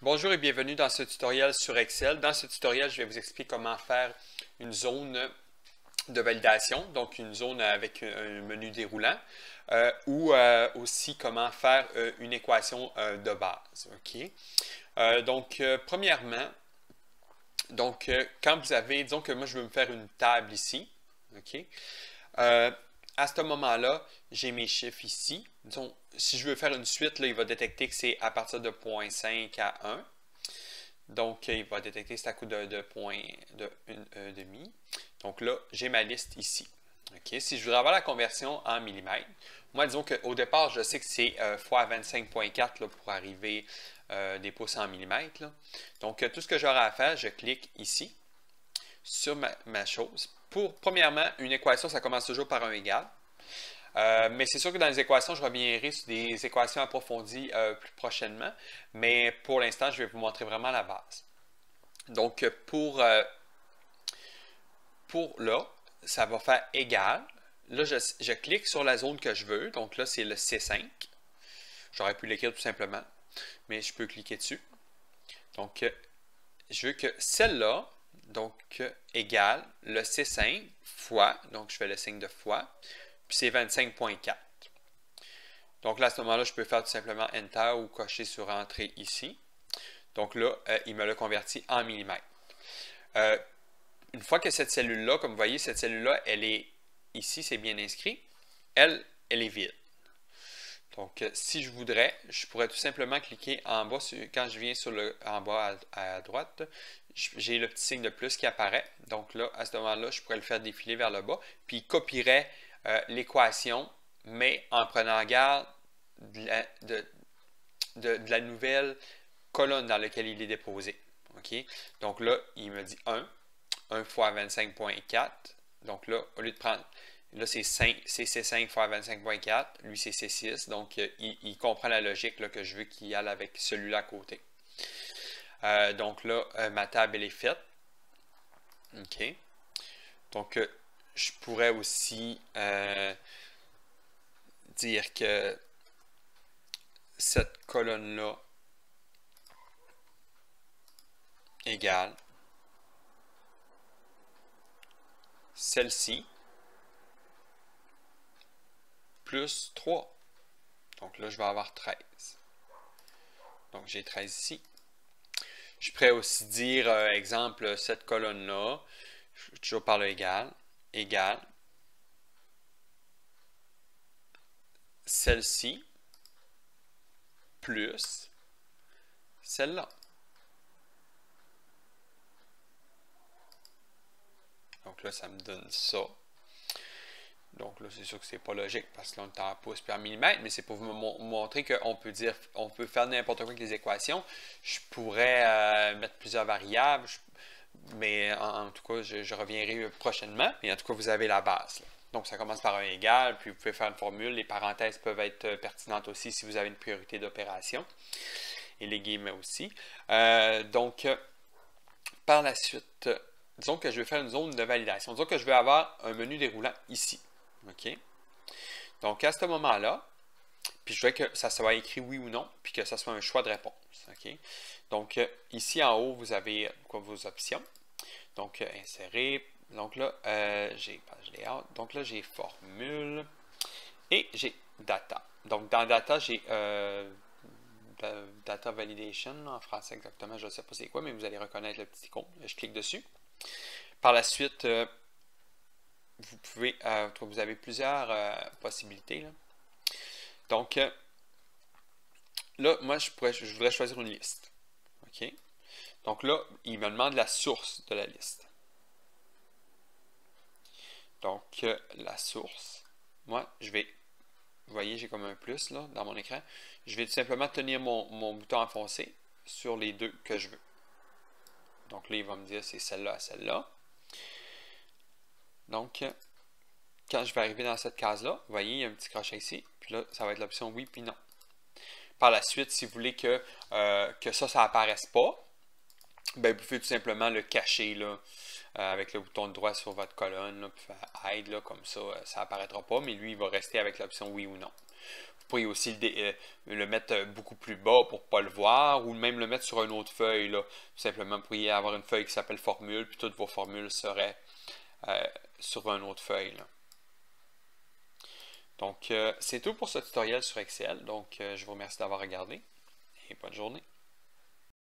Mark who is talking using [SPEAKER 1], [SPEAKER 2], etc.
[SPEAKER 1] Bonjour et bienvenue dans ce tutoriel sur Excel. Dans ce tutoriel, je vais vous expliquer comment faire une zone de validation, donc une zone avec un menu déroulant, ou aussi comment faire une équation de base. OK? Premièrement, quand vous avez, disons que moi je veux me faire une table ici, OK? À ce moment-là, j'ai mes chiffres ici. Disons, si je veux faire une suite, là, il va détecter que c'est à partir de 0,5 à 1. Donc, il va détecter c'est à coup de point de 1,5. Donc là, j'ai ma liste ici. OK? Si je voudrais avoir la conversion en millimètres, moi, disons qu'au départ, je sais que c'est fois 25,4 pour arriver des pouces en millimètres. Là. Donc, tout ce que j'aurai à faire, je clique ici sur ma chose. Premièrement, une équation, ça commence toujours par un égal. Mais c'est sûr que dans les équations, je reviendrai sur des équations approfondies plus prochainement. Mais pour l'instant, je vais vous montrer vraiment la base. Donc, pour là, ça va faire égal. Là, je clique sur la zone que je veux. Donc là, c'est le C5. J'aurais pu l'écrire tout simplement, mais je peux cliquer dessus. Donc, je veux que celle-là, donc, égale le C5 fois, donc je fais le signe de fois, puis c'est 25,4. Donc là, à ce moment-là, je peux faire tout simplement Enter ou cocher sur Entrée ici. Donc là, il me l'a converti en millimètres. Une fois que cette cellule-là, comme vous voyez, cette cellule-là, elle est ici, c'est bien inscrit, elle est vide. Donc, si je voudrais, je pourrais tout simplement cliquer en bas, quand je viens en bas à droite, j'ai le petit signe de plus qui apparaît. Donc là, à ce moment-là, je pourrais le faire défiler vers le bas, puis il copierait l'équation, mais en prenant garde de la nouvelle colonne dans laquelle il est déposé. Okay? Donc là, il me dit 1 fois 25,4. Donc là, au lieu de prendre, là c'est C5 fois 25,4, lui c'est C6, donc il comprend la logique là, que je veux qu'il aille avec celui-là à côté. Donc là, ma table elle est faite. OK. Donc, je pourrais aussi dire que cette colonne-là égale celle-ci plus 3. Donc là, je vais avoir 13. Donc, j'ai 13 ici. Je pourrais aussi dire, exemple, cette colonne-là, toujours par le égal, celle-ci plus celle-là. Donc là, ça me donne ça. Donc là, c'est sûr que c'est pas logique parce que là, on est en pouces puis en millimètres, mais c'est pour vous montrer qu'on peut dire, on peut faire n'importe quoi avec les équations. Je pourrais mettre plusieurs variables, mais en tout cas, je reviendrai prochainement. Mais en tout cas, vous avez la base. Là. Donc, ça commence par un égal, puis vous pouvez faire une formule. Les parenthèses peuvent être pertinentes aussi si vous avez une priorité d'opération. Et les guillemets aussi. Par la suite, disons que je vais faire une zone de validation. Disons que je vais avoir un menu déroulant ici. OK? Donc, à ce moment-là, puis je veux que ça soit écrit oui ou non, puis que ça soit un choix de réponse. OK? Donc, ici en haut, vous avez vos options. Donc, insérer. Donc là, j'ai page layout. Donc là, j'ai formule. Et j'ai data. Donc, dans data, j'ai data validation, en français exactement, je ne sais pas c'est quoi, mais vous allez reconnaître le petit icône. Je clique dessus. Par la suite, vous pouvez, vous avez plusieurs possibilités. Là. Donc, là, moi, je voudrais choisir une liste. OK? Donc là, il me demande la source de la liste. Donc, la source, moi, je vais, vous voyez, j'ai comme un plus là dans mon écran. Je vais tout simplement tenir mon bouton enfoncé sur les deux que je veux. Donc là, il va me dire c'est celle-là à celle-là. Donc, quand je vais arriver dans cette case-là, vous voyez, il y a un petit crochet ici. Puis là, ça va être l'option oui puis non. Par la suite, si vous voulez que ça n'apparaisse pas, ben, vous pouvez tout simplement le cacher là, avec le bouton de droit sur votre colonne, là, puis faire hide, là, comme ça, ça n'apparaîtra pas, mais lui, il va rester avec l'option oui ou non. Vous pourriez aussi le mettre beaucoup plus bas pour ne pas le voir, ou même le mettre sur une autre feuille. Là. Tout simplement, vous pourriez avoir une feuille qui s'appelle formule, puis toutes vos formules seraient sur une autre feuille. Là. Donc, c'est tout pour ce tutoriel sur Excel. Donc, je vous remercie d'avoir regardé et bonne journée.